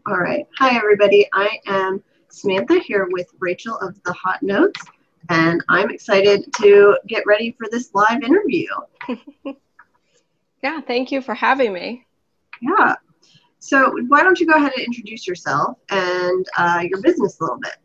All right. Hi, everybody. I am Samantha here with Rachel of the Hot Notes, and I'm excited to get ready for this live interview. Yeah, thank you for having me. Yeah. So why don't you go ahead and introduce yourself and your business a little bit?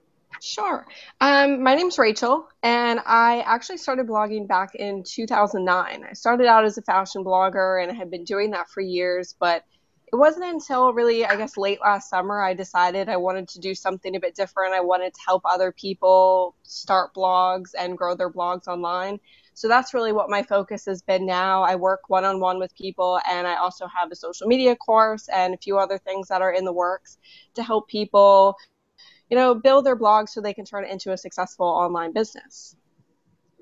Sure. My name's Rachel, and I actually started blogging back in 2009. I started out as a fashion blogger and I had been doing that for years, but it wasn't until really, I guess, late last summer I decided I wanted to do something a bit different. I wanted to help other people start blogs and grow their blogs online. So that's really what my focus has been now. I work one-on-one with people, and I also have a social media course and a few other things that are in the works to help people build their blog so they can turn it into a successful online business.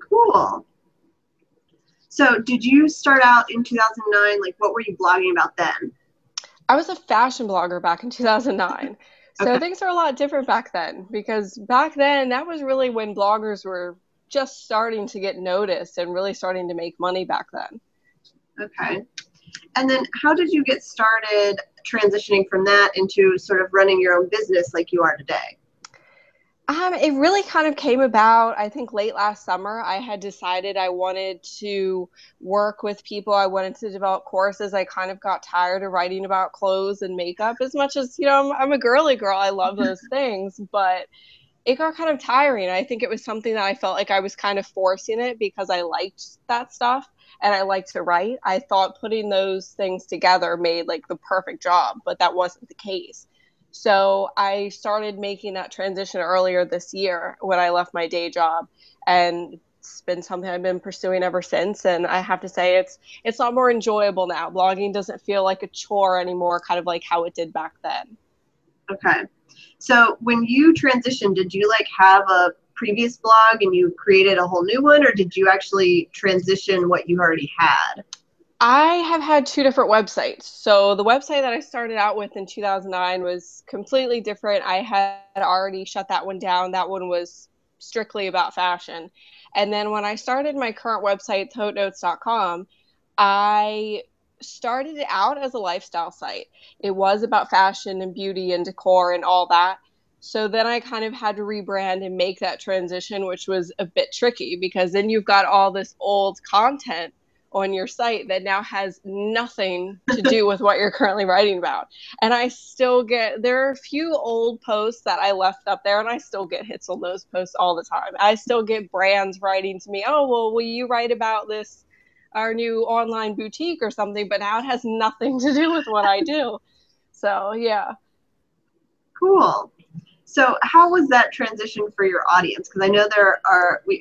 Cool. So did you start out in 2009? Like, what were you blogging about then? I was a fashion blogger back in 2009. So Okay. things are a lot different back then, because back then that was really when bloggers were just starting to get noticed and really starting to make money back then. Okay. And then how did you get started transitioning from that into sort of running your own business like you are today? It really kind of came about, I think, late last summer. I had decided I wanted to work with people. I wanted to develop courses. I kind of got tired of writing about clothes and makeup as much as, I'm a girly girl. I love those things, but it got kind of tiring. I think it was something that I felt like I was kind of forcing it because I liked that stuff and I liked to write. I thought putting those things together made like the perfect job, but that wasn't the case. So I started making that transition earlier this year when I left my day job, and it's been something I've been pursuing ever since. And I have to say it's a lot more enjoyable now. Blogging doesn't feel like a chore anymore, kind of like how it did back then. Okay. So when you transitioned, did you like have a previous blog and you created a whole new one, or did you actually transition what you already had? I have had two different websites. So the website that I started out with in 2009 was completely different. I had already shut that one down. That one was strictly about fashion. And then when I started my current website, thotenotes.com, I started it out as a lifestyle site. It was about fashion and beauty and decor and all that. So then I kind of had to rebrand and make that transition, which was a bit tricky because then you've got all this old content on your site that now has nothing to do with what you're currently writing about. And I still there are a few old posts that I left up there, and I still get hits on those posts all the time. I still get brands writing to me, oh, well, will you write about this, our new online boutique or something? But now it has nothing to do with what I do. So, yeah. Cool. So how was that transition for your audience? Because I know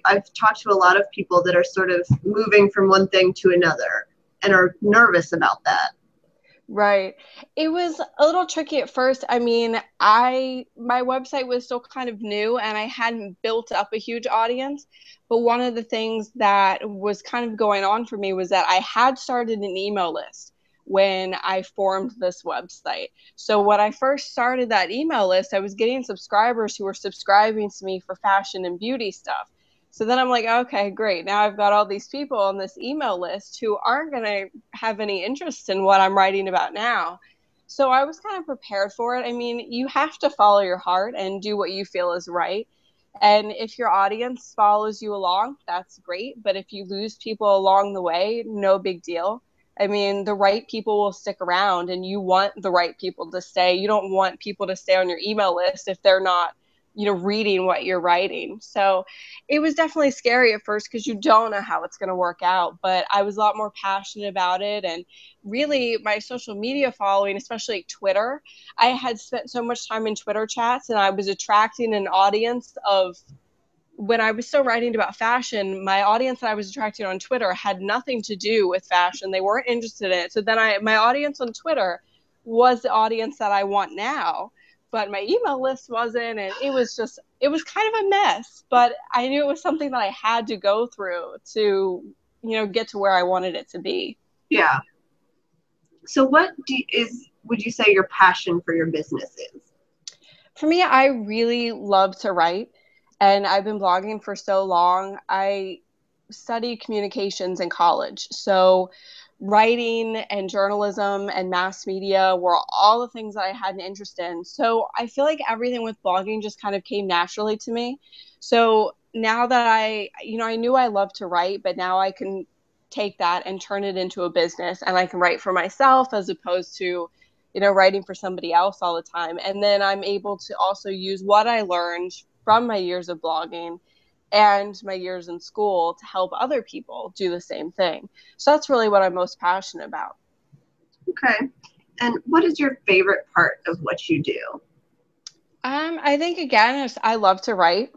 I've talked to a lot of people that are sort of moving from one thing to another and are nervous about that. Right. It was a little tricky at first. I mean, my website was still kind of new and I hadn't built up a huge audience. But one of the things that was kind of going on for me was that I had started an email list when I formed this website. So when I first started that email list, I was getting subscribers who were subscribing to me for fashion and beauty stuff. So then I'm like, okay, great. Now I've got all these people on this email list who aren't going to have any interest in what I'm writing about now. So I was kind of prepared for it. I mean, you have to follow your heart and do what you feel is right. And if your audience follows you along, that's great. But if you lose people along the way, no big deal. I mean, the right people will stick around and you want the right people to stay. You don't want people to stay on your email list if they're not, reading what you're writing. So it was definitely scary at first because you don't know how it's going to work out. But I was a lot more passionate about it. And really, my social media following, especially Twitter, I had spent so much time in Twitter chats and I was attracting an audience of, when I was still writing about fashion, my audience that I was attracting on Twitter had nothing to do with fashion. They weren't interested in it. So then my audience on Twitter was the audience that I want now, but my email list wasn't. And it was kind of a mess, but I knew it was something that I had to go through to, get to where I wanted it to be. Yeah. So would you say your passion for your business is? For me, I really love to write, and I've been blogging for so long. I studied communications in college. So writing and journalism and mass media were all the things that I had an interest in. So I feel like everything with blogging just kind of came naturally to me. So now that I knew I loved to write, but now I can take that and turn it into a business, and I can write for myself as opposed to, writing for somebody else all the time. And then I'm able to also use what I learned from my years of blogging and my years in school to help other people do the same thing. So that's really what I'm most passionate about. Okay. And what is your favorite part of what you do? I think, again, I love to write.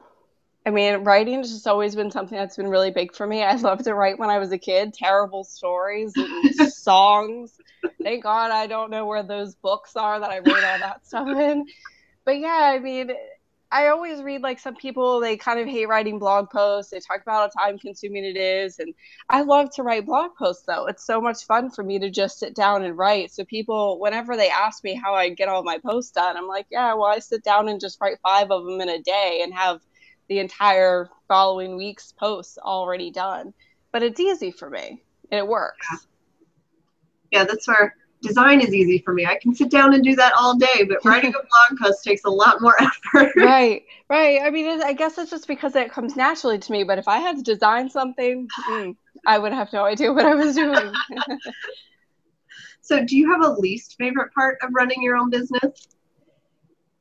I mean, writing has just always been something that's been really big for me. I loved to write when I was a kid, terrible stories and songs. Thank God I don't know where those books are that I wrote all that stuff in. But yeah, I mean, I always read, like, some people, they kind of hate writing blog posts. They talk about how time consuming it is. And I love to write blog posts, though. It's so much fun for me to just sit down and write. So people, whenever they ask me how I get all my posts done, I'm like, yeah, well, I sit down and just write 5 of them in a day and have the entire following week's posts already done. But it's easy for me and it works. Yeah, that's where design is easy for me. I can sit down and do that all day, but writing a blog post takes a lot more effort. Right. I mean, I guess it's just because it comes naturally to me. But if I had to design something, I would have no idea what I was doing. So do you have a least favorite part of running your own business?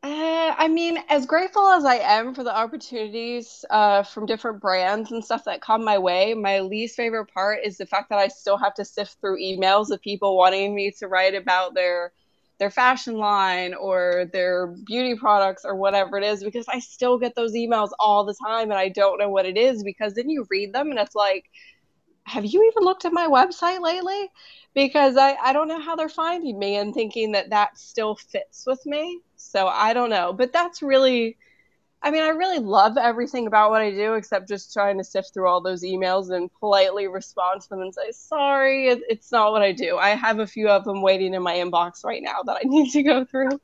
I mean, as grateful as I am for the opportunities from different brands and stuff that come my way, my least favorite part is the fact that I still have to sift through emails of people wanting me to write about their fashion line or their beauty products or whatever it is, because I still get those emails all the time and I don't know what it is, because then you read them and it's like, have you even looked at my website lately? Because I don't know how they're finding me and thinking that that still fits with me. So I don't know. But that's really, I mean, I really love everything about what I do, except just trying to sift through all those emails and politely respond to them and say, sorry, it's not what I do. I have a few of them waiting in my inbox right now that I need to go through.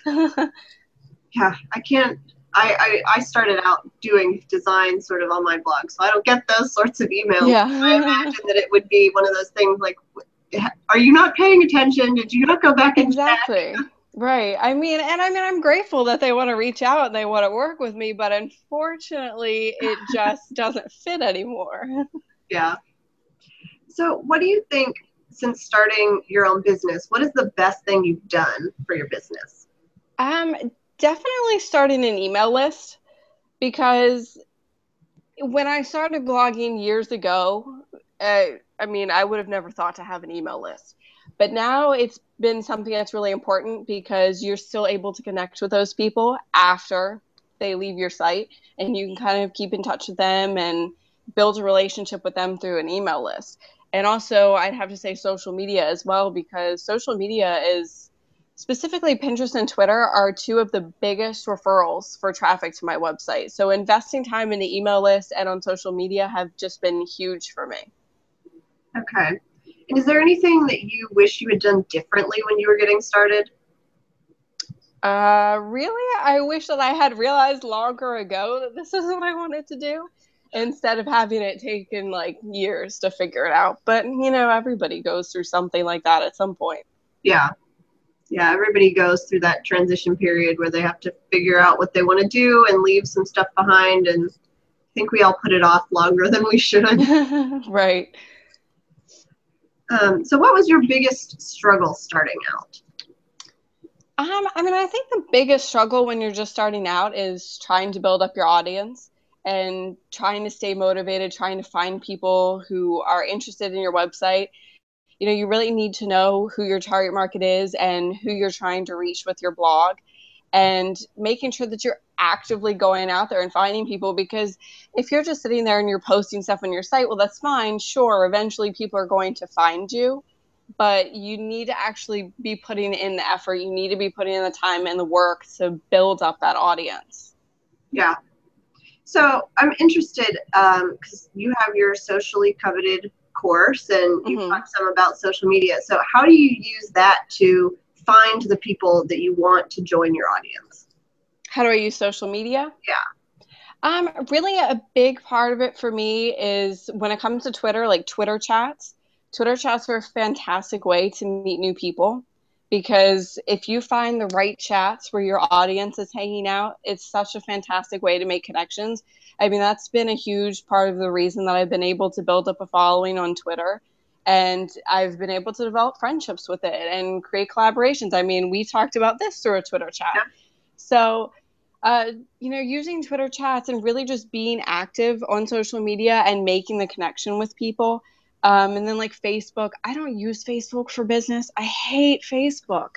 Yeah, I can't. I started out doing design sort of on my blog, so I don't get those sorts of emails. Yeah. I imagine that it would be one of those things like, are you not paying attention? Did you not go back and Exactly. check? Right. I'm grateful that they want to reach out and they want to work with me, but unfortunately, it just doesn't fit anymore. Yeah. So what do you think, since starting your own business, what is the best thing you've done for your business? Um, Definitely starting an email list, because when I started blogging years ago, I would have never thought to have an email list. But now it's been something that's really important, because you're still able to connect with those people after they leave your site, and you can kind of keep in touch with them and build a relationship with them through an email list. And also, I'd have to say social media as well, because social media is, specifically Pinterest and Twitter, are 2 of the biggest referrals for traffic to my website. So investing time in the email list and on social media have just been huge for me. Okay. And is there anything that you wish you had done differently when you were getting started? Really? I wish that I had realized longer ago that this is what I wanted to do, instead of having it taken like years to figure it out. But, everybody goes through something like that at some point. Yeah. Yeah, everybody goes through that transition period where they have to figure out what they want to do and leave some stuff behind. And I think we all put it off longer than we should. Right. So what was your biggest struggle starting out? I think the biggest struggle when you're just starting out is trying to build up your audience and trying to stay motivated, trying to find people who are interested in your website. You really need to know who your target market is and who you're trying to reach with your blog, and making sure that you're actively going out there and finding people. Because if you're just sitting there and you're posting stuff on your site, well, that's fine. Sure, eventually people are going to find you, but you need to actually be putting in the effort. You need to be putting in the time and the work to build up that audience. Yeah. So I'm interested, because you have your socially coveted course and you talked some about social media. So how do you use that to find the people that you want to join your audience? How do I use social media? Yeah. Really a big part of it for me is when it comes to Twitter, like Twitter chats. Twitter chats are a fantastic way to meet new people because if you find the right chats where your audience is hanging out, it's such a fantastic way to make connections. I mean, that's been a huge part of the reason that I've been able to build up a following on Twitter. And I've been able to develop friendships with it and create collaborations. I mean, we talked about this through a Twitter chat. Yeah. So, using Twitter chats and really just being active on social media and making the connection with people. And then like Facebook, I don't use Facebook for business. I hate Facebook.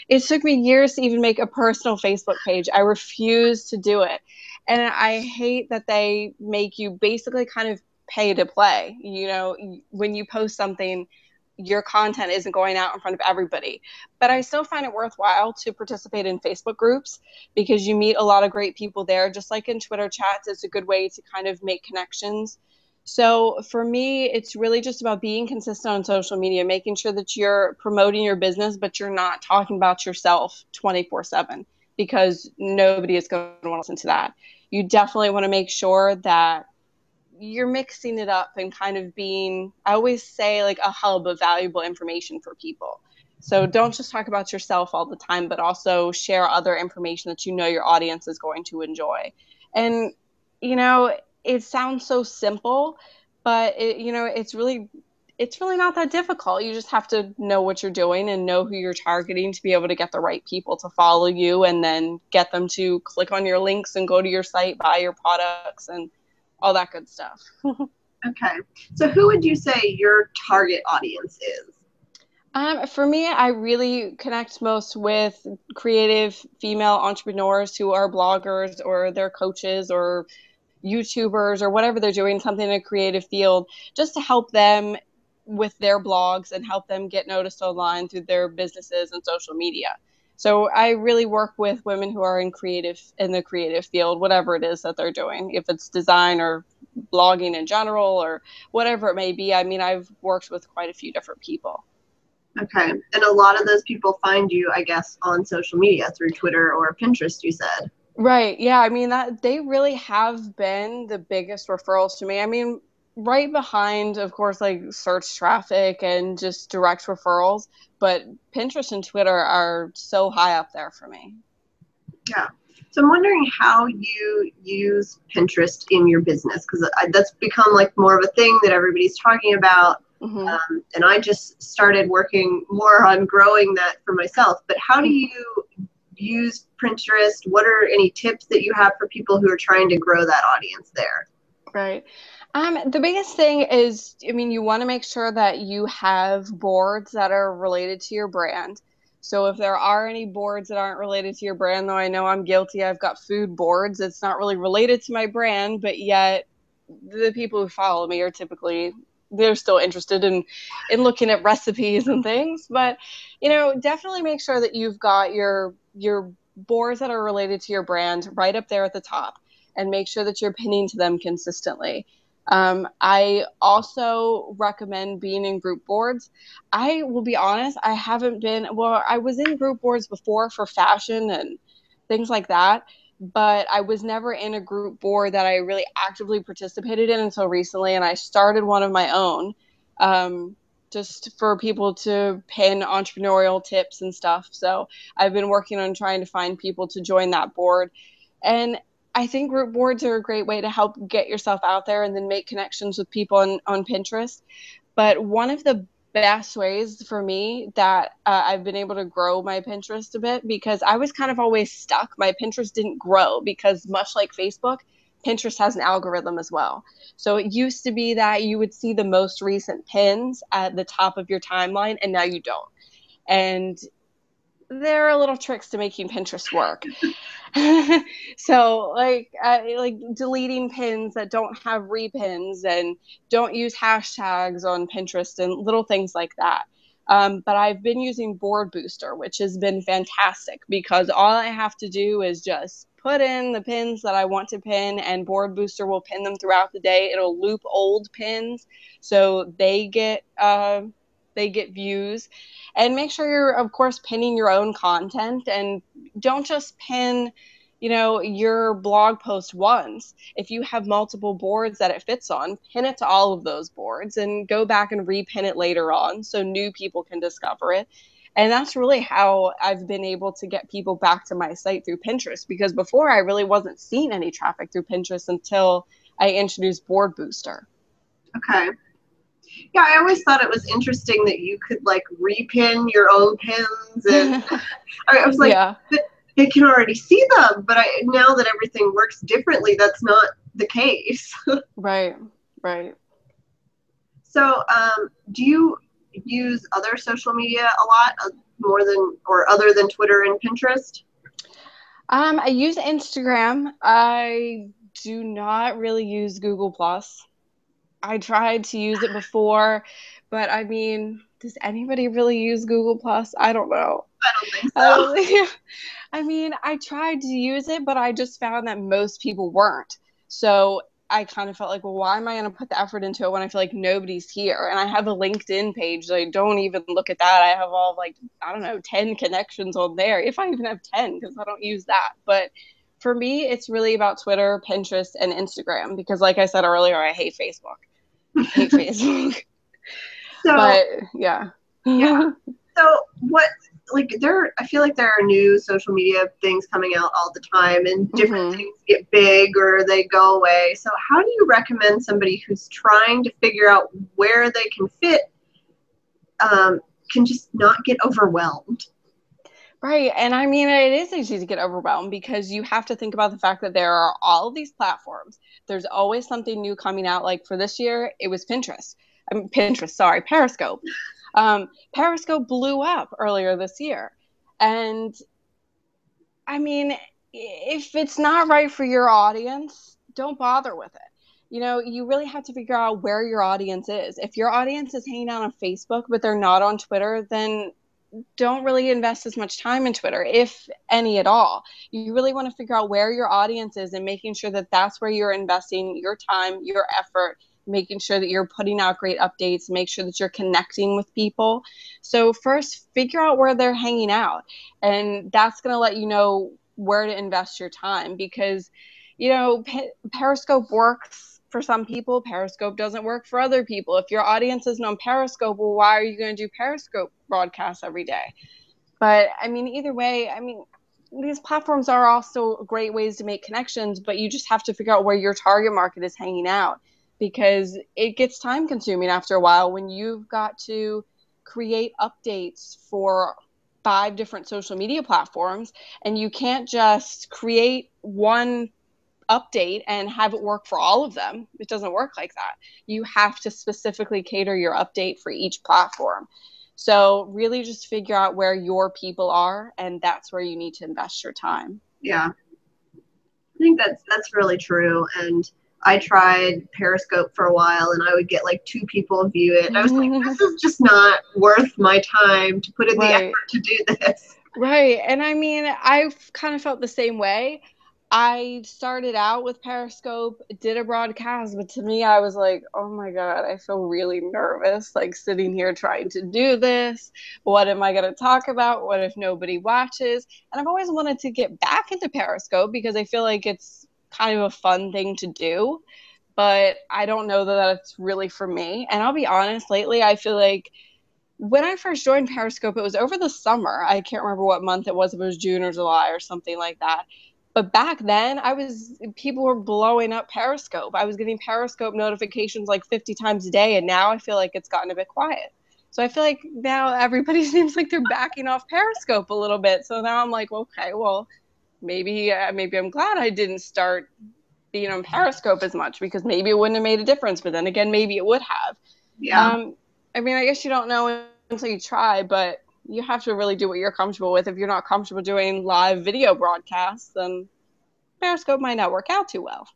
It took me years to even make a personal Facebook page. I refuse to do it. And I hate that they make you basically kind of pay to play. When you post something, your content isn't going out in front of everybody. But I still find it worthwhile to participate in Facebook groups because you meet a lot of great people there. Just like in Twitter chats, it's a good way to kind of make connections. So for me, it's really just about being consistent on social media, making sure that you're promoting your business, but you're not talking about yourself 24/7 because nobody is going to want to listen to that. You definitely want to make sure that you're mixing it up and kind of being, I always say, like a hub of valuable information for people. So don't just talk about yourself all the time, but also share other information that you know your audience is going to enjoy. And, it sounds so simple, but it's really not that difficult. You just have to know what you're doing and know who you're targeting to be able to get the right people to follow you and then get them to click on your links and go to your site, buy your products, and all that good stuff. Okay. So who would you say your target audience is? For me, I really connect most with creative female entrepreneurs who are bloggers or they're coaches or YouTubers or whatever they're doing, something in a creative field, just to help them with their blogs and help them get noticed online through their businesses and social media. So I really work with women who are in the creative field, whatever it is that they're doing, if it's design or blogging in general or whatever it may be. I mean, I've worked with quite a few different people. Okay. And a lot of those people find you, I guess, on social media through Twitter or Pinterest, you said. Right. Yeah. I mean, that they really have been the biggest referrals to me. I mean, right behind, of course, like search traffic and just direct referrals, but Pinterest and Twitter are so high up there for me. Yeah. So I'm wondering how you use Pinterest in your business, because that's become like more of a thing that everybody's talking about. Hmm. And I just started working more on growing that for myself. But how do you use Pinterest? What are any tips that you have for people who are trying to grow that audience there? Right. The biggest thing is, I mean, you want to make sure that you have boards that are related to your brand. So if there are any boards that aren't related to your brand, though I know I'm guilty, I've got food boards. It's not really related to my brand, but yet the people who follow me are typically they're still interested in looking at recipes and things. But definitely make sure that you've got your boards that are related to your brand right up there at the top and make sure that you're pinning to them consistently. I also recommend being in group boards. I will be honest, I was in group boards before for fashion and things like that, but I was never in a group board that I really actively participated in until recently. And I started one of my own, just for people to pin entrepreneurial tips and stuff. So I've been working on trying to find people to join that board. And I think group boards are a great way to help get yourself out there and then make connections with people on Pinterest. But one of the best ways for me that I've been able to grow my Pinterest a bit, because I was kind of always stuck. My Pinterest didn't grow because, much like Facebook, Pinterest has an algorithm as well. So it used to be that you would see the most recent pins at the top of your timeline, and now you don't. And there are little tricks to making Pinterest work. So like deleting pins that don't have repins and don't use hashtags on Pinterest and little things like that. But I've been using Board Booster, which has been fantastic because all I have to do is just put in the pins that I want to pin, and Board Booster will pin them throughout the day. It'll loop old pins so they get views. And make sure you're, of course, pinning your own content, and don't just pin your blog post once. If you have multiple boards that it fits on, pin it to all of those boards and go back and repin it later on so new people can discover it. And that's really how I've been able to get people back to my site through Pinterest, because before I really wasn't seeing any traffic through Pinterest until I introduced Board Booster. Okay. Yeah, I always thought it was interesting that you could like repin your own pins, and I was like, yeah. but they can already see them. But now that everything works differently, that's not the case. Right. So, do you use other social media a lot, more than or other than Twitter and Pinterest? I use Instagram. I do not really use Google Plus. I tried to use it before, but I mean, does anybody really use Google Plus? I don't know. I don't think so. I mean, I tried to use it, but I just found that most people weren't. So I kind of felt like, well, why am I going to put the effort into it when I feel like nobody's here? And I have a LinkedIn page. I don't even look at that. I have all like, I don't know, 10 connections on there, if I even have 10, because I don't use that. But for me, it's really about Twitter, Pinterest, and Instagram, because like I said earlier, I hate Facebook. I hate Facebook. So, but yeah. So what, like I feel like there are new social media things coming out all the time, and different things get big or they go away. So how do you recommend somebody who's trying to figure out where they can fit, can just not get overwhelmed? Right. And I mean, it is easy to get overwhelmed because you have to think about the fact that there are all of these platforms. There's always something new coming out. Like for this year, it was Periscope. Periscope blew up earlier this year. And I mean, if it's not right for your audience, don't bother with it. You really have to figure out where your audience is. If your audience is hanging out on Facebook, but they're not on Twitter, then don't really invest as much time in Twitter, if any at all. You really want to figure out where your audience is and making sure that that's where you're investing your time, your effort, making sure that you're putting out great updates, make sure that you're connecting with people. So first, figure out where they're hanging out. And that's going to let you know where to invest your time, because, Periscope works for some people. Periscope doesn't work for other people. If your audience isn't on Periscope, well, why are you going to do Periscope broadcasts every day? But I mean, either way, these platforms are also great ways to make connections, but you just have to figure out where your target market is hanging out, because it gets time consuming after a while when you've got to create updates for 5 different social media platforms, and you can't just create one update and have it work for all of them. It doesn't work like that. You have to specifically cater your update for each platform. So really just figure out where your people are, and that's where you need to invest your time. Yeah. I think that's really true. And I tried Periscope for a while, and I would get like 2 people view it. I was like, this is just not worth my time to put in the effort to do this. Right. And I mean, I've kind of felt the same way. I started out with Periscope, did a broadcast, but to me, I was like, oh my God, I feel really nervous, like sitting here trying to do this. What am I going to talk about? What if nobody watches? And I've always wanted to get back into Periscope because I feel like it's kind of a fun thing to do, but I don't know that it's really for me. And I'll be honest, lately, I feel like when I first joined Periscope, it was over the summer. I can't remember what month it was. If it was June or July or something like that. But back then, people were blowing up Periscope. I was getting Periscope notifications like 50 times a day, and now I feel like it's gotten a bit quiet. So I feel like now everybody seems like they're backing off Periscope a little bit. So now I'm like, okay, well, maybe I'm glad I didn't start being on Periscope as much, because maybe it wouldn't have made a difference. But then again, maybe it would have. Yeah. I mean, I guess you don't know until you try, but you have to really do what you're comfortable with. If you're not comfortable doing live video broadcasts, then Periscope might not work out too well.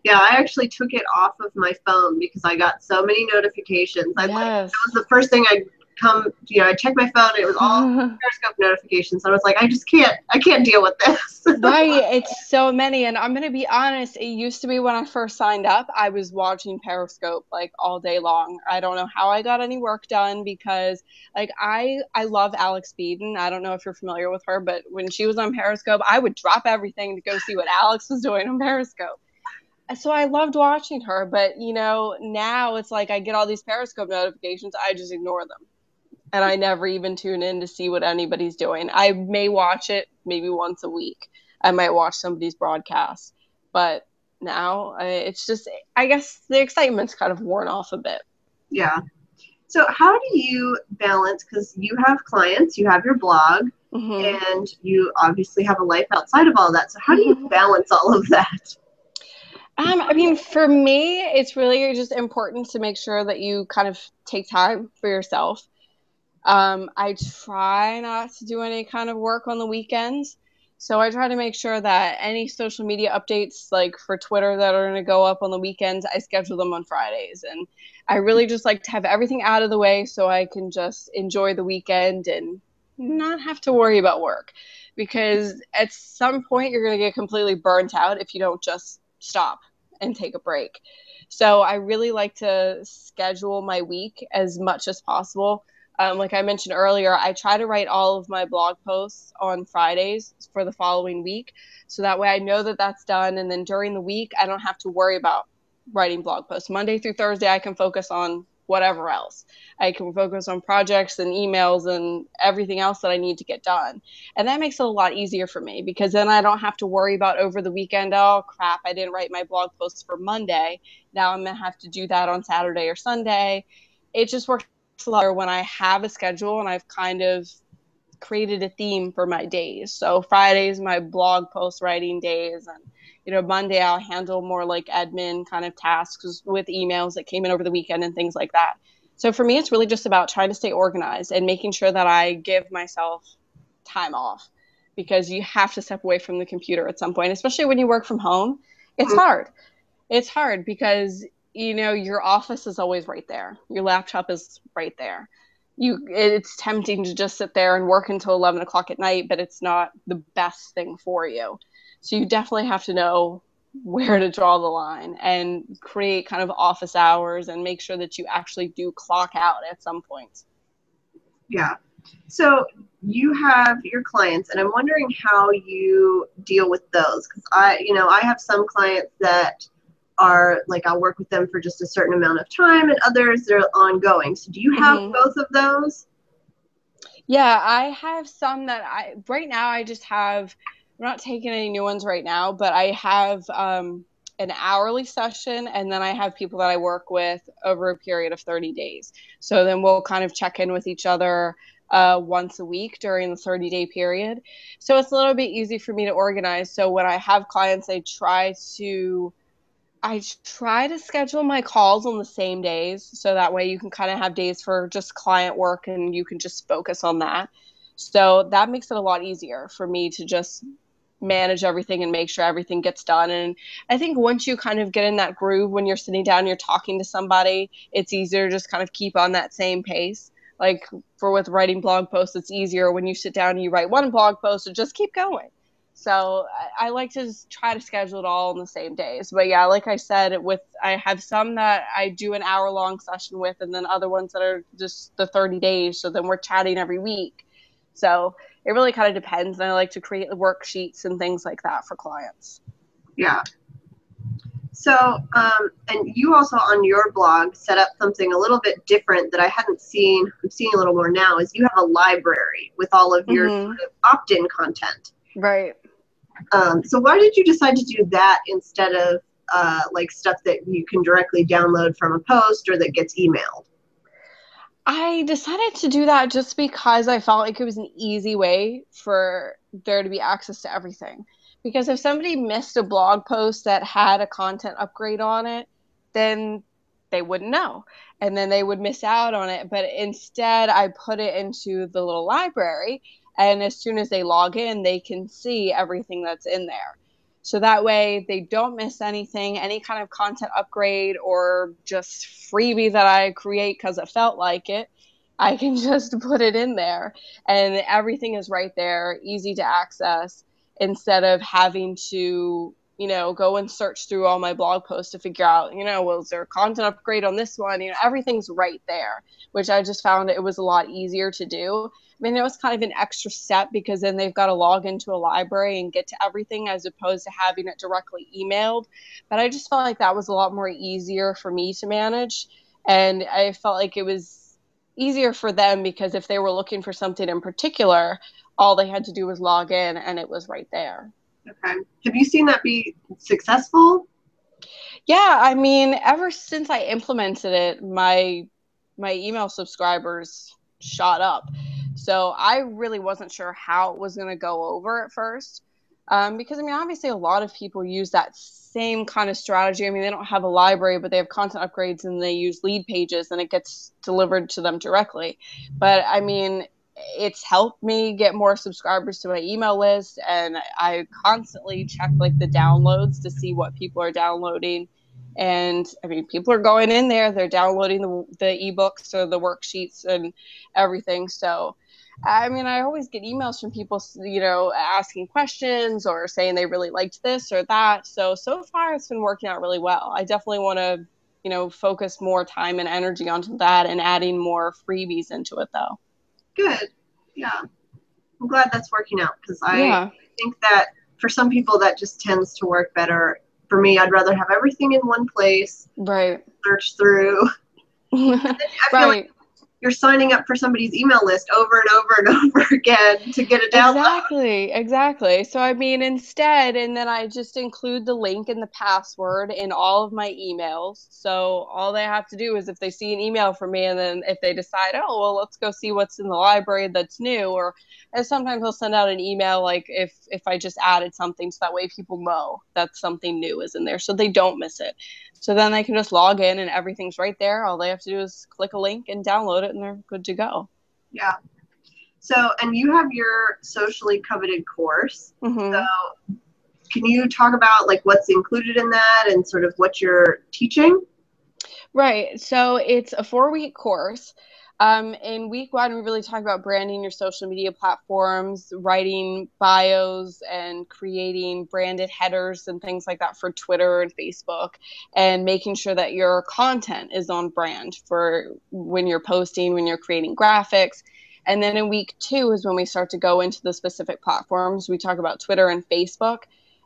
Yeah, I actually took it off of my phone because I got so many notifications. That was the first thing come, I checked my phone and it was all Periscope notifications. I was like, I can't deal with this. Right. It's so many. And I'm going to be honest, it used to be when I first signed up, I was watching Periscope like all day long. I don't know how I got any work done because like I love Alex Beeden. I don't know if you're familiar with her, but when she was on Periscope, I would drop everything to go see what Alex was doing on Periscope. So I loved watching her, but now it's like I get all these Periscope notifications, I just ignore them. And I never even tune in to see what anybody's doing. I may watch it maybe once a week. I might watch somebody's broadcast, but now it's just, I guess the excitement's kind of worn off a bit. Yeah. So how do you balance, because you have clients, you have your blog, and you obviously have a life outside of all that. So how do you balance all of that? I mean, for me, it's really just important to make sure that you kind of take time for yourself. I try not to do any kind of work on the weekends. So I try to make sure that any social media updates, like for Twitter, that are going to go up on the weekends, I schedule them on Fridays. And I really just like to have everything out of the way so I can just enjoy the weekend and not have to worry about work. Because at some point, you're going to get completely burnt out if you don't just stop and take a break. So I really like to schedule my week as much as possible. Like I mentioned earlier, I try to write all of my blog posts on Fridays for the following week. So that way I know that that's done. And then during the week, I don't have to worry about writing blog posts. Monday through Thursday, I can focus on whatever else. I can focus on projects and emails and everything else that I need to get done. And that makes it a lot easier for me because then I don't have to worry about over the weekend, oh crap, I didn't write my blog posts for Monday. Now I'm going to have to do that on Saturday or Sunday. It just works a lot better when I have a schedule and I've kind of created a theme for my days. So Friday's my blog post writing days, and Monday I'll handle more like admin kind of tasks with emails that came in over the weekend and things like that. So for me, it's really just about trying to stay organized and making sure that I give myself time off, because you have to step away from the computer at some point, especially when you work from home. It's hard. It's hard because your office is always right there. Your laptop is right there. It's tempting to just sit there and work until 11 o'clock at night, but it's not the best thing for you. So you definitely have to know where to draw the line and create kind of office hours and make sure that you actually do clock out at some point. Yeah. So you have your clients, and I'm wondering how you deal with those. Because I have some clients that are like, I'll work with them for just a certain amount of time, and others that are ongoing. So do you have both of those? Yeah, I have some that right now I just have, I'm not taking any new ones right now, but I have an hourly session, and then I have people that I work with over a period of 30 days. So then we'll kind of check in with each other once a week during the 30-day period. So it's a little bit easy for me to organize. So when I have clients, I try to schedule my calls on the same days, so that way you can kind of have days for just client work and you can just focus on that. So that makes it a lot easier for me to just manage everything and make sure everything gets done. And I think once you kind of get in that groove, when you're sitting down, you're talking to somebody, it's easier to just kind of keep on that same pace. Like with writing blog posts, it's easier when you sit down and you write one blog post and just keep going. So I like to just try to schedule it all on the same days. But yeah, like I said, I have some that I do an hour-long session with, and then other ones that are just the 30 days. So then we're chatting every week. So it really kind of depends. And I like to create the worksheets and things like that for clients. Yeah. So, and you also on your blog set up something a little bit different that I hadn't seen. I'm seeing a little more now. Is you have a library with all of your sort of opt-in content. Right. So why did you decide to do that instead of like stuff that you can directly download from a post or that gets emailed? I decided to do that just because I felt like it was an easy way for there to be access to everything. Because if somebody missed a blog post that had a content upgrade on it, then they wouldn't know. And then they would miss out on it. But instead, I put it into the little library. And as soon as they log in, they can see everything that's in there. So that way they don't miss anything, any kind of content upgrade or just freebie that I create because it felt like it. I can just put it in there and everything is right there, easy to access, instead of having to, go and search through all my blog posts to figure out, well, is there a content upgrade on this one? Everything's right there, which I just found it was a lot easier to do. I mean, it was kind of an extra step because then they've got to log into a library and get to everything as opposed to having it directly emailed. But I just felt like that was a lot more easier for me to manage. And I felt like it was easier for them because if they were looking for something in particular, all they had to do was log in and it was right there. Okay. Have you seen that be successful? Yeah, I mean, ever since I implemented it, my email subscribers shot up. So I really wasn't sure how it was going to go over at first. Because, I mean, obviously a lot of people use that same kind of strategy. I mean, they don't have a library, but they have content upgrades and they use lead pages and it gets delivered to them directly. But, I mean, it's helped me get more subscribers to my email list, and I constantly check like the downloads to see what people are downloading. And I mean, people are going in there, they're downloading the ebooks or the worksheets and everything. So I mean, I always get emails from people, asking questions or saying they really liked this or that. So far it's been working out really well. I definitely want to, focus more time and energy onto that and adding more freebies into it though. Good. Yeah. I'm glad that's working out because I Yeah. think that for some people that just tends to work better. For me, I'd rather have everything in one place, Right. search through. And then I feel like Right. you're signing up for somebody's email list over and over and over again to get a download. Exactly. So I mean, instead, and then I just include the link and the password in all of my emails. So all they have to do is if they see an email from me, and then if they decide, oh, well, let's go see what's in the library that's new, or and sometimes I'll send out an email like if I just added something, so that way people know that something new is in there, so they don't miss it. So then they can just log in and everything's right there. All they have to do is click a link and download it, and they're good to go. Yeah. So, and you have your socially coveted course. Mm-hmm. So, can you talk about like what's included in that and sort of what you're teaching? Right. So it's a 4-week course. In week one, we really talk about branding your social media platforms, writing bios, and creating branded headers and things like that for Twitter and Facebook, and making sure that your content is on brand for when you're posting, when you're creating graphics. And then in week two is when we start to go into the specific platforms. We talk about Twitter and Facebook.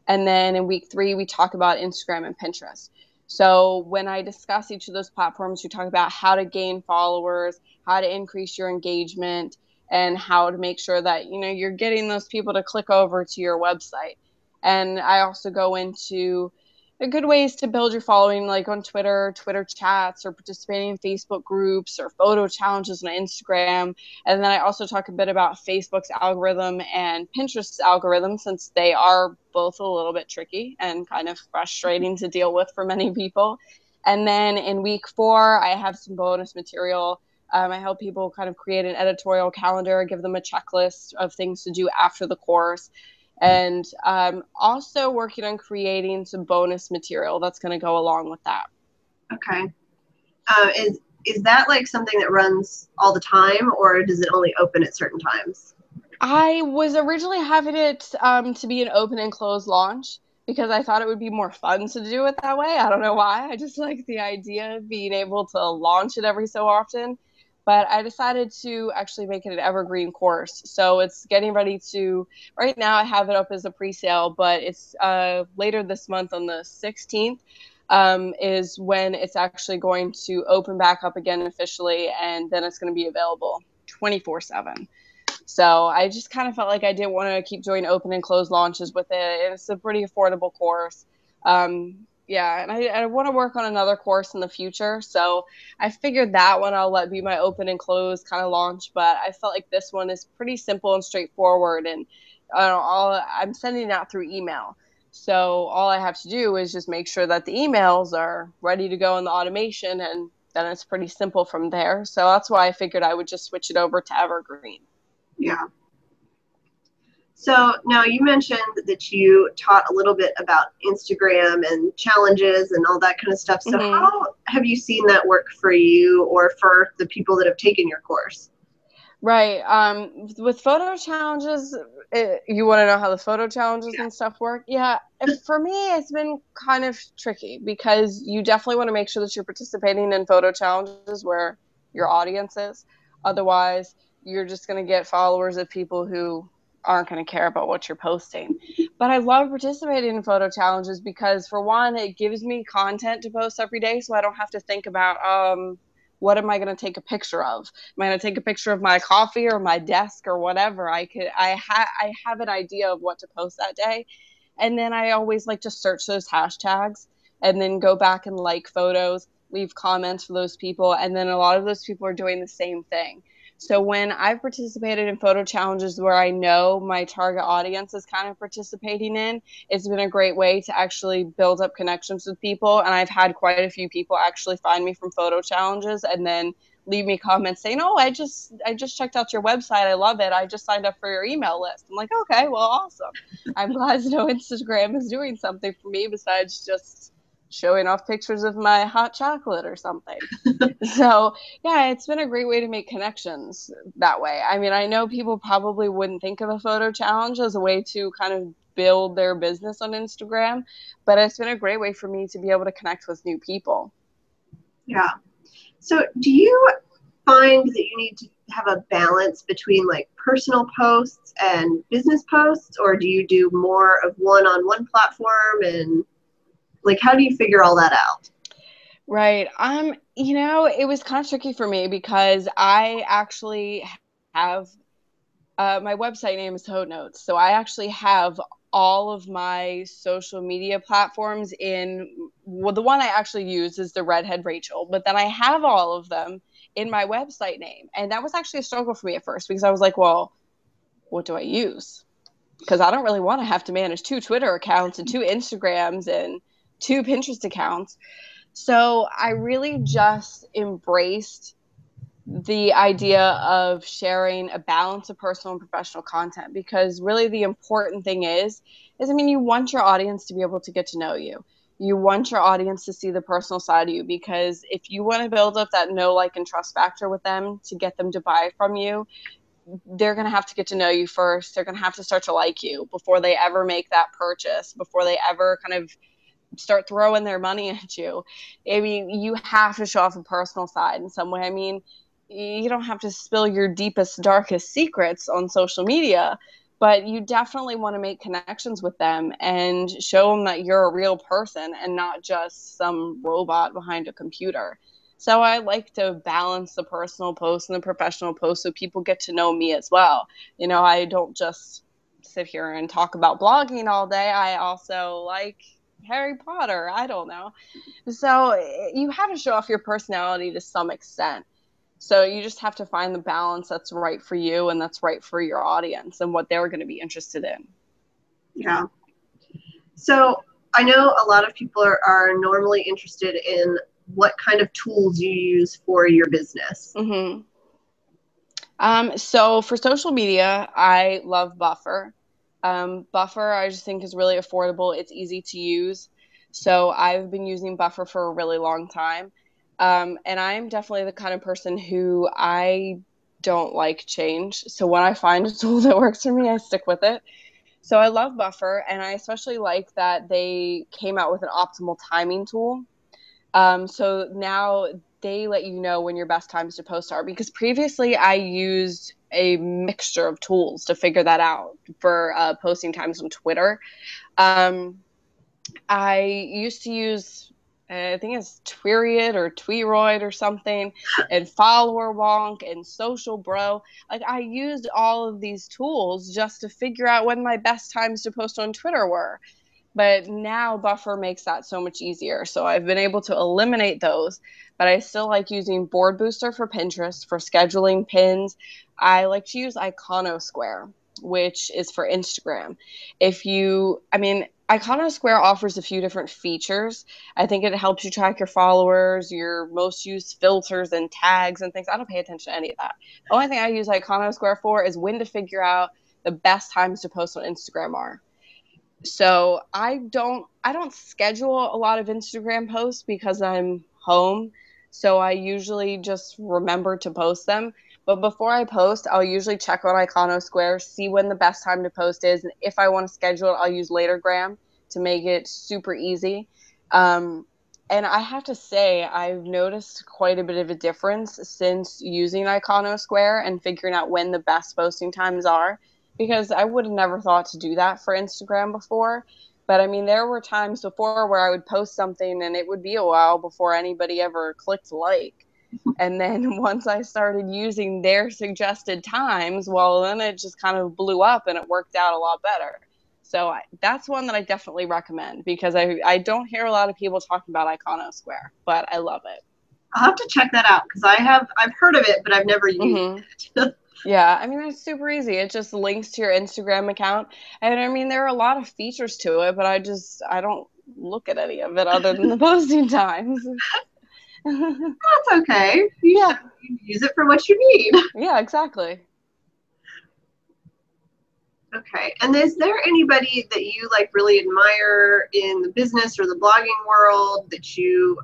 And then in week three, we talk about Instagram and Pinterest. So when I discuss each of those platforms, we talk about how to gain followers, how to increase your engagement, and how to make sure that you're getting those people to click over to your website. And I also go into the good ways to build your following, like on Twitter, Twitter chats, or participating in Facebook groups or photo challenges on Instagram. And then I also talk a bit about Facebook's algorithm and Pinterest's algorithm, since they are both a little bit tricky and kind of frustrating to deal with for many people. And then in week four, I have some bonus material. I help people kind of create an editorial calendar, give them a checklist of things to do after the course. And also working on creating some bonus material that's going to go along with that. Okay. Is that like something that runs all the time, or does it only open at certain times? I was originally having it to be an open and close launch because I thought it would be more fun to do it that way. I don't know why. I just like the idea of being able to launch it every so often. But I decided to actually make it an evergreen course. So it's getting ready to, right now I have it up as a pre-sale, but it's later this month on the 16th is when it's actually going to open back up again officially. And then it's going to be available 24/7. So I just kind of felt like I didn't want to keep doing open and closed launches with it. It's a pretty affordable course. Yeah, and I want to work on another course in the future. So I figured that one I'll let be my open and close kind of launch. But I felt like this one is pretty simple and straightforward. And I'm sending it out through email. So all I have to do is just make sure that the emails are ready to go in the automation. And then it's pretty simple from there. So that's why I figured I would just switch it over to Evergreen. Yeah. So now you mentioned that you taught a little bit about Instagram and challenges and all that kind of stuff. So Mm-hmm. how have you seen that work for you or for the people that have taken your course? Right. With photo challenges, you want to know how the photo challenges and stuff work? Yeah. For me, it's been kind of tricky because you definitely want to make sure that you're participating in photo challenges where your audience is. Otherwise, you're just going to get followers of people who aren't going to care about what you're posting. But I love participating in photo challenges because, for one, it gives me content to post every day, so I don't have to think about what am I going to take a picture of? Am I going to take a picture of my coffee or my desk or whatever? I have an idea of what to post that day, and then I always like to search those hashtags and then go back and like photos, leave comments for those people, and then a lot of those people are doing the same thing. So when I've participated in photo challenges where I know my target audience is kind of participating in, it's been a great way to actually build up connections with people. And I've had quite a few people actually find me from photo challenges and then leave me comments saying, "Oh, I just checked out your website. I love it. I just signed up for your email list." I'm like, "Okay, well, awesome. I'm glad to know Instagram is doing something for me besides just showing off pictures of my hot chocolate or something." So, yeah, it's been a great way to make connections that way. I mean, I know people probably wouldn't think of a photo challenge as a way to kind of build their business on Instagram, but it's been a great way for me to be able to connect with new people. Yeah. So do you find that you need to have a balance between like personal posts and business posts, or do you do more of one on one platform and like how do you figure all that out? Right. It was kind of tricky for me because I actually have my website name is Code Notes. So I actually have all of my social media platforms in, well, the one I actually use is the Redhead Rachel, but then I have all of them in my website name. And that was actually a struggle for me at first because I was like, well, what do I use? Because I don't really want to have to manage two Twitter accounts and two Instagrams and two Pinterest accounts. So I really just embraced the idea of sharing a balance of personal and professional content because really the important thing is I mean you want your audience to be able to get to know you. You want your audience to see the personal side of you because if you want to build up that know like and trust factor with them to get them to buy from you, they're going to have to get to know you first. They're going to have to start to like you before they ever make that purchase, before they ever kind of start throwing their money at you. I mean, you have to show off a personal side in some way. I mean, you don't have to spill your deepest, darkest secrets on social media, but you definitely want to make connections with them and show them that you're a real person and not just some robot behind a computer. So I like to balance the personal post and the professional post so people get to know me as well. I don't just sit here and talk about blogging all day. I also like Harry Potter. I don't know. So you have to show off your personality to some extent. So you just have to find the balance that's right for you and that's right for your audience and what they're going to be interested in. Yeah. So I know a lot of people are normally interested in what kind of tools you use for your business. Mm-hmm. So for social media, I love Buffer. Buffer, I just think is really affordable. It's easy to use. So I've been using Buffer for a really long time. And I'm definitely the kind of person who I don't like change. So when I find a tool that works for me, I stick with it. So I love Buffer, and I especially like that they came out with an optimal timing tool. So now they let you know when your best times to post are because previously I used a mixture of tools to figure that out for posting times on Twitter. Um, I used to use, I think it's Twiriot or Tweeroid or something, and Follower Wonk and Social Bro. Like I used all of these tools just to figure out when my best times to post on Twitter were. But now Buffer makes that so much easier. So I've been able to eliminate those, but I still like using Board Booster for Pinterest for scheduling pins. I like to use Iconosquare, which is for Instagram. Iconosquare offers a few different features. I think it helps you track your followers, your most used filters and tags and things. I don't pay attention to any of that. The only thing I use Iconosquare for is when to figure out the best times to post on Instagram are. So I don't schedule a lot of Instagram posts because I'm home. So I usually just remember to post them. But before I post, I'll usually check on Iconosquare, see when the best time to post is. And if I want to schedule it, I'll use Latergram to make it super easy. Um, and I have to say, I've noticed quite a bit of a difference since using Iconosquare and figuring out when the best posting times are, because I would have never thought to do that for Instagram before. But I mean, there were times before where I would post something and it would be a while before anybody ever clicked like. And then once I started using their suggested times, well, then it just kind of blew up and it worked out a lot better. So that's one that I definitely recommend, because I don't hear a lot of people talking about Iconosquare, but I love it. I'll have to check that out because I've heard of it, but I've never used it. Yeah, I mean, it's super easy. It just links to your Instagram account. And I mean, there are a lot of features to it, but I don't look at any of it other than the posting times. That's okay. Yeah. You use it for what you need. Yeah, exactly. Okay. And is there anybody that you like really admire in the business or the blogging world that you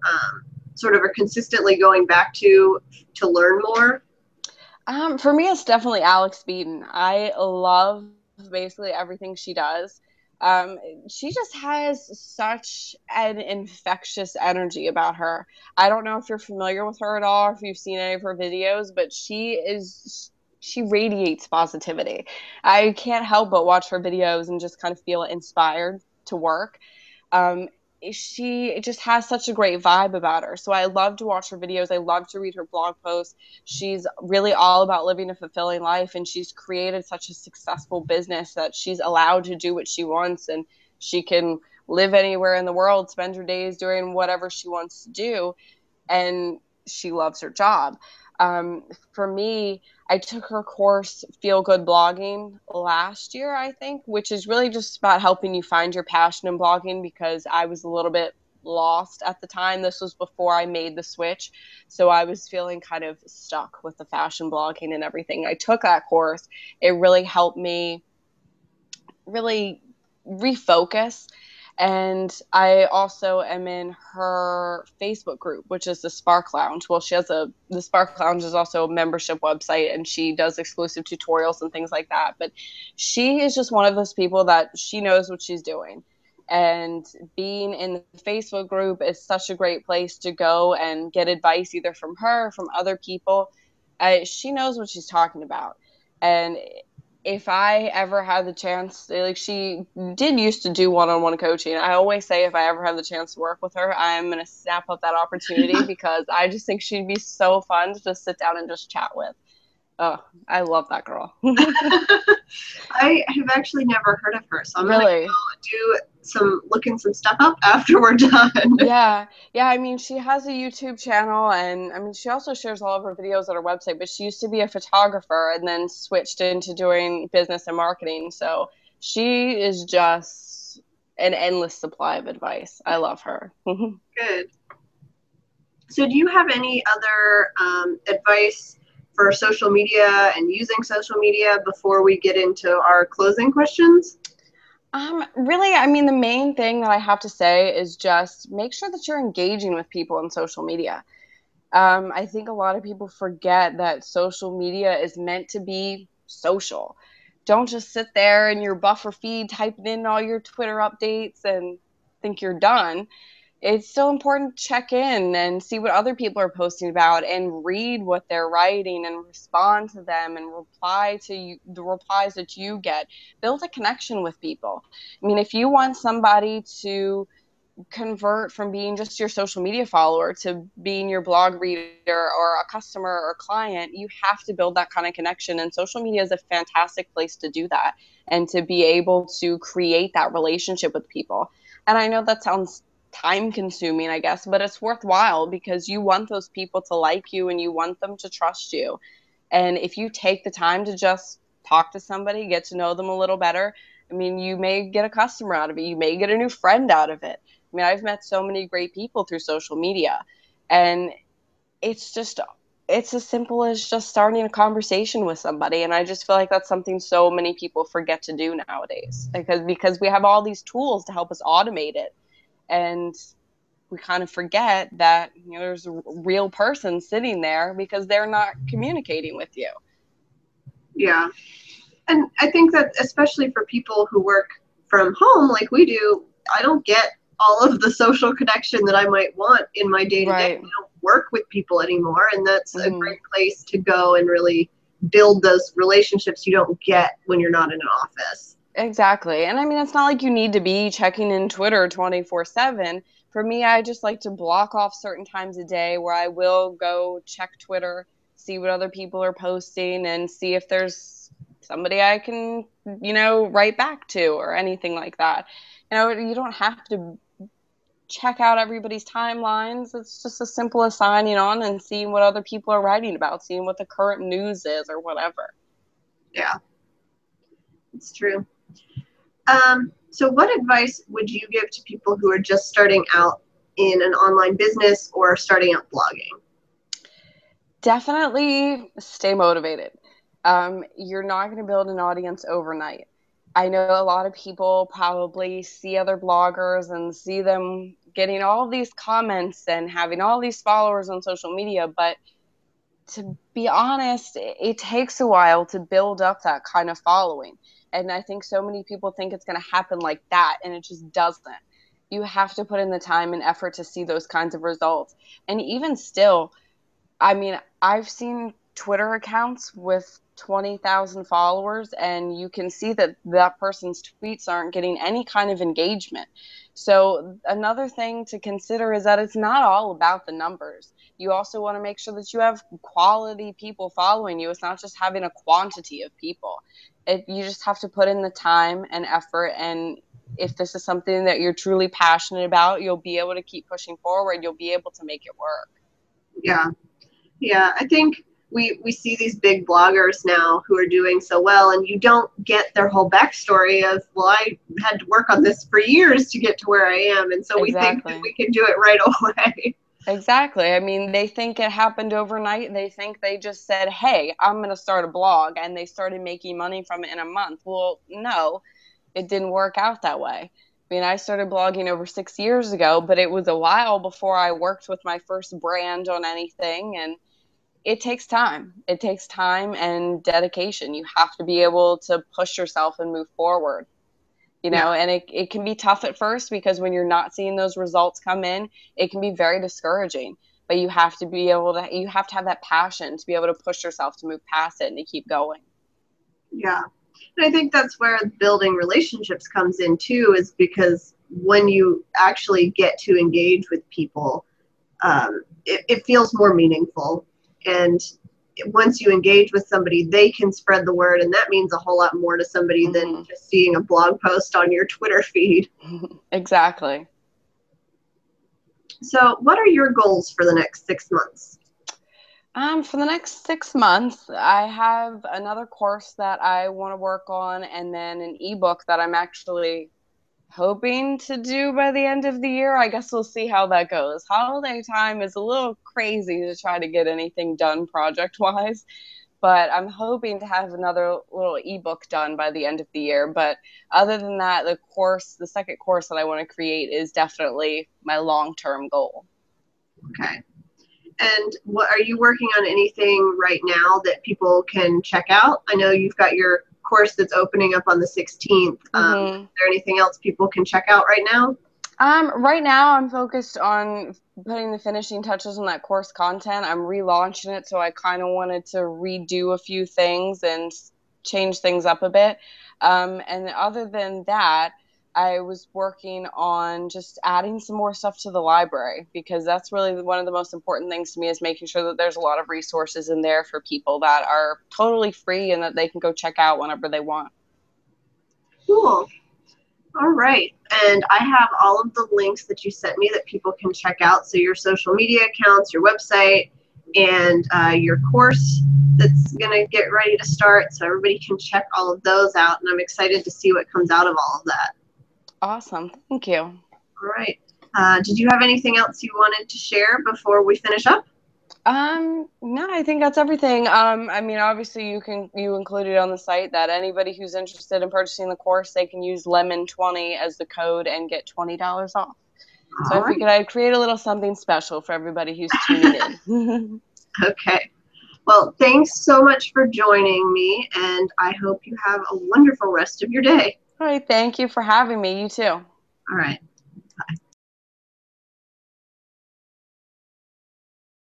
sort of are consistently going back to learn more? For me, it's definitely Alex Beaton. I love basically everything she does. Um, she just has such an infectious energy about her. I don't know if you're familiar with her at all, or if you've seen any of her videos, but she radiates positivity. I can't help but watch her videos and just kind of feel inspired to work. Um, she just has such a great vibe about her. So I love to watch her videos. I love to read her blog posts. She's really all about living a fulfilling life, and she's created such a successful business that she's allowed to do what she wants, and she can live anywhere in the world, spend her days doing whatever she wants to do, and she loves her job. For me, I took her course, Feel Good Blogging, last year, I think, which is really just about helping you find your passion in blogging, because I was a little bit lost at the time. This was before I made the switch. So I was feeling kind of stuck with the fashion blogging and everything. I took that course. It really helped me really refocus. And I also am in her Facebook group, which is the Spark Lounge. Well, the Spark Lounge is also a membership website, and she does exclusive tutorials and things like that. But she is just one of those people that she knows what she's doing. And being in the Facebook group is such a great place to go and get advice either from her or from other people. She knows what she's talking about. And if I ever had the chance, like, she did used to do one-on-one coaching. I always say if I ever have the chance to work with her, I'm going to snap up that opportunity because I just think she'd be so fun to just sit down and just chat with. Oh, I love that girl. I have actually never heard of her, so I'm Really? gonna go looking some stuff up after we're done. Yeah. Yeah, I mean, she has a YouTube channel, and I mean, she also shares all of her videos on her website, but she used to be a photographer and then switched into doing business and marketing. So she is just an endless supply of advice. I love her. Good. So do you have any other advice for social media and using social media before we get into our closing questions? Really, I mean, the main thing that I have to say is just make sure that you're engaging with people on social media. I think a lot of people forget that social media is meant to be social. Don't just sit there in your buffer feed typing in all your Twitter updates and think you're done. It's still important to check in and see what other people are posting about and read what they're writing and respond to them and reply to the replies that you get. Build a connection with people. I mean, if you want somebody to convert from being just your social media follower to being your blog reader or a customer or client, you have to build that kind of connection. And social media is a fantastic place to do that and to be able to create that relationship with people. And I know that sounds time consuming, I guess, but it's worthwhile because you want those people to like you and you want them to trust you. And if you take the time to just talk to somebody, get to know them a little better, I mean, you may get a customer out of it. You may get a new friend out of it. I mean, I've met so many great people through social media, and it's just it's as simple as just starting a conversation with somebody. And I just feel like that's something so many people forget to do nowadays, because we have all these tools to help us automate it. And we kind of forget that, there's a real person sitting there because they're not communicating with you. Yeah. And I think that especially for people who work from home like we do, I don't get all of the social connection that I might want in my day to day. Right. We don't work with people anymore, and that's a Mm-hmm. great place to go and really build those relationships you don't get when you're not in an office. Exactly. And I mean, it's not like you need to be checking in Twitter 24/7. For me, I just like to block off certain times a day where I will go check Twitter, see what other people are posting, and see if there's somebody I can, write back to or anything like that. You don't have to check out everybody's timelines. It's just as simple as signing on and seeing what other people are writing about, seeing what the current news is or whatever. Yeah, it's true. So what advice would you give to people who are just starting out in an online business or starting out blogging? Definitely stay motivated. You're not going to build an audience overnight. I know a lot of people probably see other bloggers and see them getting all these comments and having all these followers on social media, but to be honest, it takes a while to build up that kind of following. And I think so many people think it's going to happen like that, and it just doesn't. You have to put in the time and effort to see those kinds of results. And even still, I mean, I've seen Twitter accounts with 20,000 followers, and you can see that that person's tweets aren't getting any kind of engagement. So, another thing to consider is that it's not all about the numbers. You also want to make sure that you have quality people following you. It's not just having a quantity of people. You just have to put in the time and effort. And if this is something that you're truly passionate about, you'll be able to keep pushing forward. You'll be able to make it work. Yeah. Yeah, I think we see these big bloggers now who are doing so well, and you don't get their whole backstory of, well, I had to work on this for years to get to where I am, and so we think that Exactly. we can do it right away. Exactly. I mean, they think it happened overnight. They think they just said, hey, I'm going to start a blog, and they started making money from it in a month. Well, no, it didn't work out that way. I mean, I started blogging over 6 years ago, but it was a while before I worked with my first brand on anything. And it takes time. It takes time and dedication. You have to be able to push yourself and move forward. Yeah, And it can be tough at first because when you're not seeing those results come in, it can be very discouraging. But you have to have that passion to be able to push yourself to move past it and to keep going. yeah. And I think that's where building relationships comes in too, is because when you actually get to engage with people, it feels more meaningful. And once you engage with somebody, they can spread the word, and that means a whole lot more to somebody than just seeing a blog post on your Twitter feed. Exactly. So what are your goals for the next 6 months? For the next 6 months, I have another course that I want to work on, and then an ebook that I'm actually hoping to do by the end of the year. I guess we'll see how that goes. Holiday time is a little crazy to try to get anything done project wise, but I'm hoping to have another little ebook done by the end of the year. But other than that, the second course that I want to create is definitely my long-term goal. Okay. And what are you working on anything right now that people can check out? I know you've got your course that's opening up on the 16th. Is there anything else people can check out right now? Right now I'm focused on putting the finishing touches on that course content. I'm relaunching it, so I kind of wanted to redo a few things and change things up a bit. And other than that, I was working on just adding some more stuff to the library, because that's really one of the most important things to me, is making sure that there's a lot of resources in there for people that are totally free and that they can go check out whenever they want. Cool. All right. And I have all of the links that you sent me that people can check out. So your social media accounts, your website, and your course that's going to get ready to start. So everybody can check all of those out. And I'm excited to see what comes out of all of that. Awesome. Thank you. All right. Did you have anything else you wanted to share before we finish up? No, I think that's everything. I mean, obviously you included on the site that anybody who's interested in purchasing the course, they can use lemon20 as the code and get $20 off. So All I right. figured I'd create a little something special for everybody who's tuning in. Okay. Well, thanks so much for joining me, and I hope you have a wonderful rest of your day. All right, thank you for having me. You too. All right.